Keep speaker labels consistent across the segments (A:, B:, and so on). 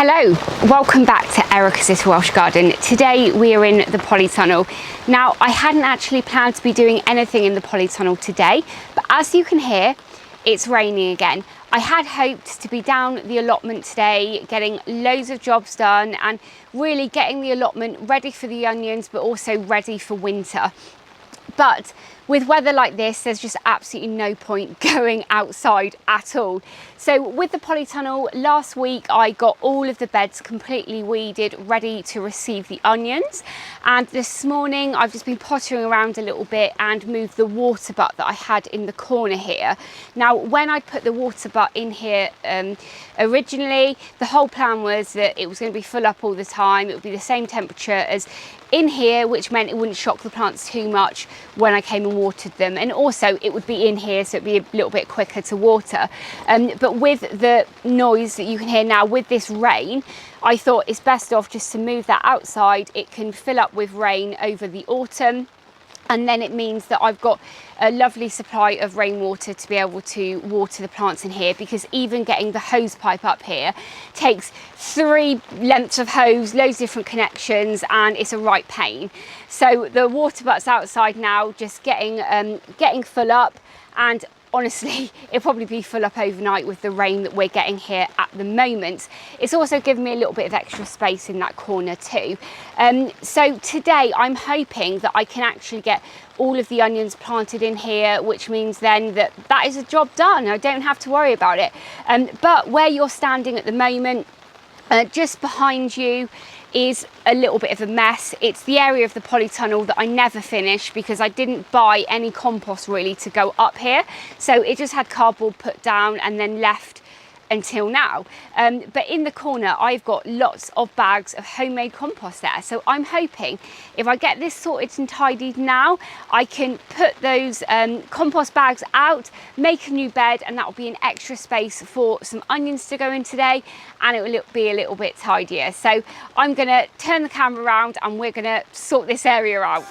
A: Hello, welcome back to Erica's Little Welsh Garden. Today we are in the polytunnel. Now I hadn't actually planned to be doing anything in the polytunnel today, but as you can hear, it's raining again. I had hoped to be down the allotment today, getting loads of jobs done and really getting the allotment ready for the onions, but also ready for winter. But with weather like this, there's just absolutely no point going outside at all. So with the polytunnel, last week I got all of the beds completely weeded, ready to receive the onions. And this morning I've just been pottering around a little bit and moved the water butt that I had in the corner here. Now, when I put the water butt in here originally, the whole plan was that it was going to be full up all the time. It would be the same temperature as in here, which meant it wouldn't shock the plants too much when I came and watered them, and also it would be in here, so it'd be a little bit quicker to water. But with the noise that you can hear now with this rain, I thought it's best off just to move that outside. It can fill up with rain over the autumn, and then it means that I've got a lovely supply of rainwater to be able to water the plants in here, because even getting the hose pipe up here takes 3 lengths of hose, loads of different connections, and it's a right pain. So the water butt's outside now, just getting full up, and honestly, it'll probably be full up overnight with the rain that we're getting here at the moment. It's also given me a little bit of extra space in that corner too. So today I'm hoping that I can actually get all of the onions planted in here, which means then that is a job done. I don't have to worry about it. But where you're standing at the moment, just behind you, is a little bit of a mess. It's the area of the polytunnel that I never finished because I didn't buy any compost really to go up here. So it just had cardboard put down and then left until now. But in the corner, I've got lots of bags of homemade compost there. So I'm hoping if I get this sorted and tidied now, I can put those compost bags out, make a new bed, and that will be an extra space for some onions to go in today, and it will be a little bit tidier. So I'm gonna turn the camera around and we're gonna sort this area out.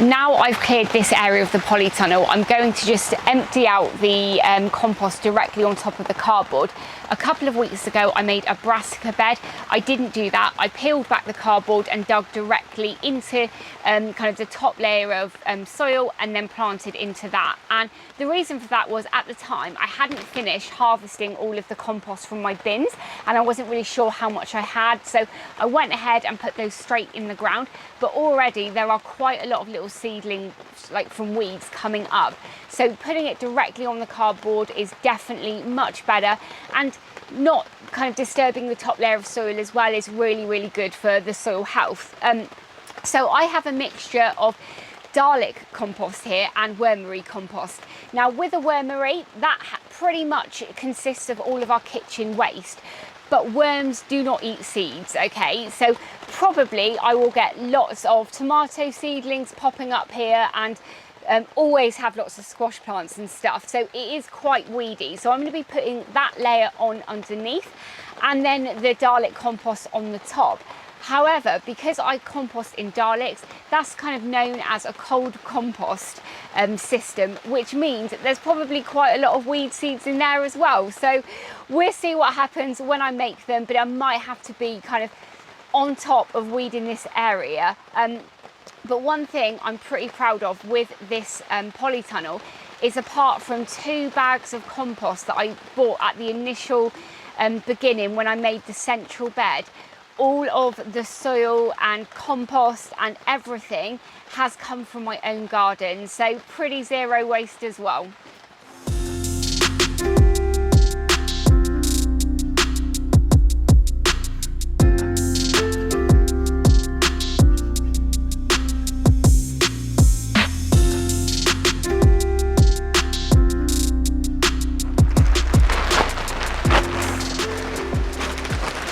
A: Now I've cleared this area of the polytunnel, I'm going to just empty out the compost directly on top of the cardboard. A couple of weeks ago, I made a brassica bed. I didn't do that. I peeled back the cardboard and dug directly into kind of the top layer of soil and then planted into that. And the reason for that was, at the time, I hadn't finished harvesting all of the compost from my bins, and I wasn't really sure how much I had. So I went ahead and put those straight in the ground. But already there are quite a lot of little seedlings, like from weeds, coming up. So putting it directly on the cardboard is definitely much better, and not kind of disturbing the top layer of soil as well is really, really good for the soil health. So I have a mixture of Dalek compost here and wormery compost. Now with a wormery, that pretty much consists of all of our kitchen waste. But worms do not eat seeds, okay? So probably I will get lots of tomato seedlings popping up here, and always have lots of squash plants and stuff. So it is quite weedy. So I'm going to be putting that layer on underneath, and then the Dalek compost on the top. However, because I compost in Daleks, that's kind of known as a cold compost system, which means that there's probably quite a lot of weed seeds in there as well. So we'll see what happens when I make them, but I might have to be kind of on top of weeding this area. But one thing I'm pretty proud of with this polytunnel is, apart from 2 bags of compost that I bought at the initial beginning when I made the central bed, all of the soil and compost and everything has come from my own garden. So pretty zero waste as well.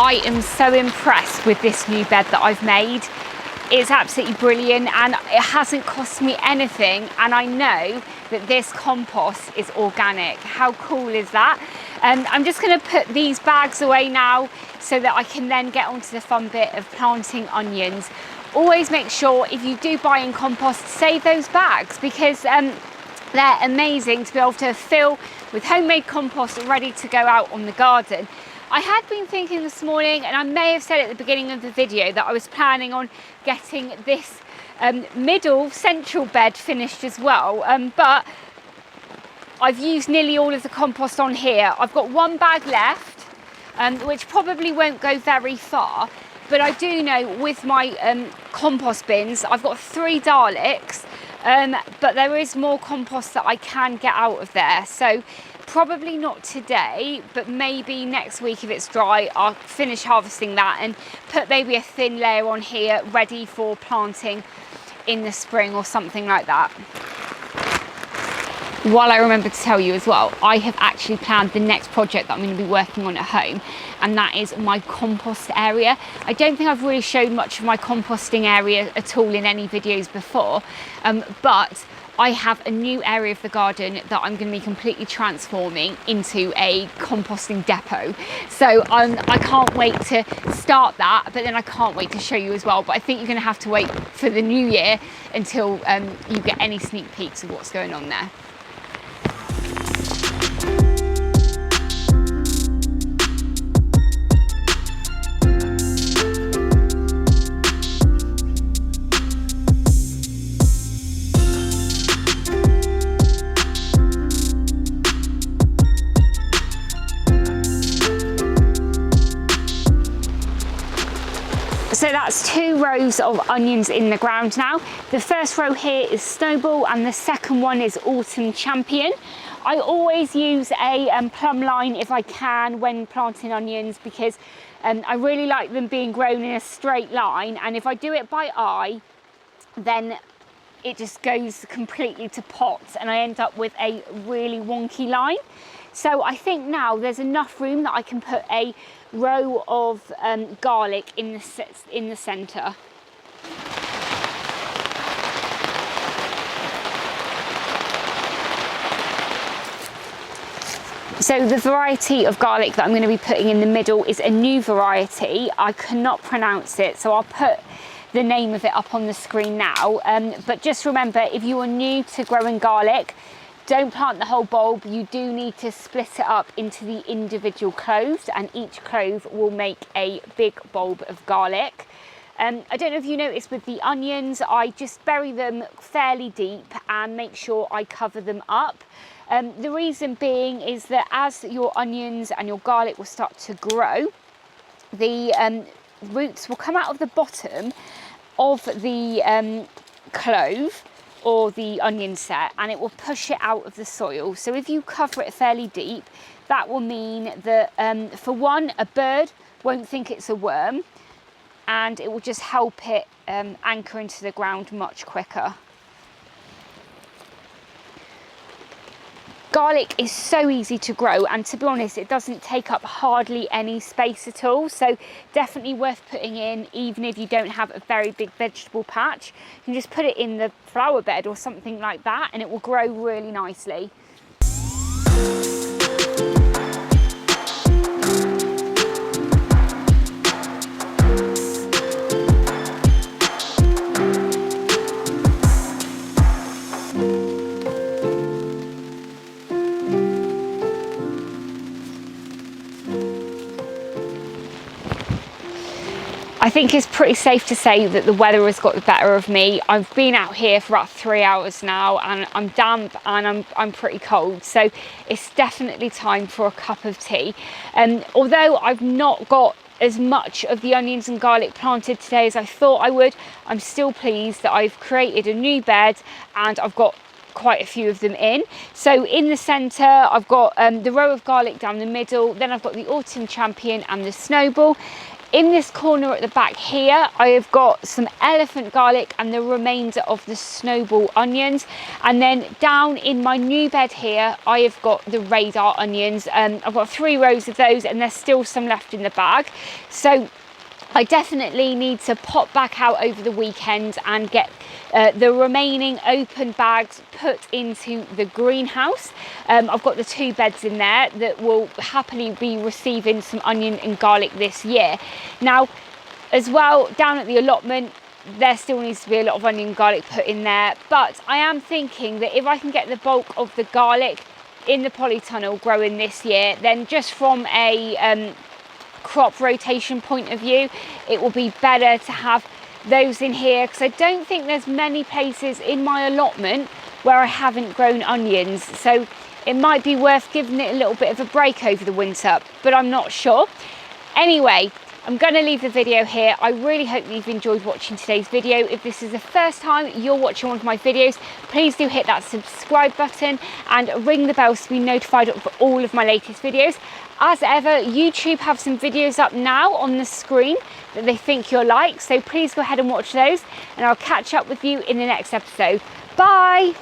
A: I am so impressed with this new bed that I've made. It's absolutely brilliant, and it hasn't cost me anything, and I know that this compost is organic. How cool is that? I'm just going to put these bags away now so that I can then get onto the fun bit of planting onions. Always make sure if you do buy in compost, save those bags, because they're amazing to be able to fill with homemade compost ready to go out on the garden. I had been thinking this morning, and I may have said at the beginning of the video, that I was planning on getting this middle central bed finished as well, but I've used nearly all of the compost on here. I've got one bag left, which probably won't go very far, but I do know with my compost bins, I've got 3 Daleks, but there is more compost that I can get out of there. So probably not today, but maybe next week if it's dry, I'll finish harvesting that and put maybe a thin layer on here ready for planting in the spring or something like that. While I remember to tell you as well, I have actually planned the next project that I'm going to be working on at home, and that is my compost area. I don't think I've really showed much of my composting area at all in any videos before, but I have a new area of the garden that I'm going to be completely transforming into a composting depot. So I can't wait to start that, but then I can't wait to show you as well. But I think you're going to have to wait for the new year until you get any sneak peeks of what's going on there. So that's 2 rows of onions in the ground now. The first row here is Snowball and the second one is Autumn Champion. I always use a plumb line if I can when planting onions, because I really like them being grown in a straight line, and if I do it by eye, then it just goes completely to pot and I end up with a really wonky line. So I think now there's enough room that I can put a row of garlic in the centre. So the variety of garlic that I'm going to be putting in the middle is a new variety. I cannot pronounce it, so I'll put the name of it up on the screen now. But just remember, if you are new to growing garlic, don't plant the whole bulb. You do need to split it up into the individual cloves, and each clove will make a big bulb of garlic. I don't know if you noticed with the onions, I just bury them fairly deep and make sure I cover them up. The reason being is that as your onions and your garlic will start to grow, the roots will come out of the bottom of the clove or the onion set, and it will push it out of the soil. So if you cover it fairly deep, that will mean that for one, a bird won't think it's a worm, and it will just help it anchor into the ground much quicker. Garlic is so easy to grow, and to be honest, it doesn't take up hardly any space at all, so definitely worth putting in even if you don't have a very big vegetable patch. You can just put it in the flower bed or something like that and it will grow really nicely. I think it's pretty safe to say that the weather has got the better of me. I've been out here for about 3 hours now and I'm damp and I'm pretty cold. So it's definitely time for a cup of tea. Although I've not got as much of the onions and garlic planted today as I thought I would, I'm still pleased that I've created a new bed and I've got quite a few of them in. So in the centre I've got the row of garlic down the middle, then I've got the Autumn Champion and the Snowball. In this corner at the back here, I have got some elephant garlic and the remainder of the Snowball onions. And then down in my new bed here, I have got the radar onions. I've got 3 rows of those and there's still some left in the bag. So I definitely need to pop back out over the weekend and get the remaining open bags put into the greenhouse. I've got the 2 beds in there that will happily be receiving some onion and garlic this year. Now, as well, down at the allotment, there still needs to be a lot of onion and garlic put in there, but I am thinking that if I can get the bulk of the garlic in the polytunnel growing this year, then just from a crop rotation point of view, it will be better to have those in here, because I don't think there's many places in my allotment where I haven't grown onions, so it might be worth giving it a little bit of a break over the winter, but I'm not sure. Anyway, I'm going to leave the video here. I really hope that you've enjoyed watching today's video. If this is the first time you're watching one of my videos, please do hit that subscribe button and ring the bell to be notified of all of my latest videos. As ever, YouTube have some videos up now on the screen that they think you'll like, so please go ahead and watch those, and I'll catch up with you in the next episode. Bye!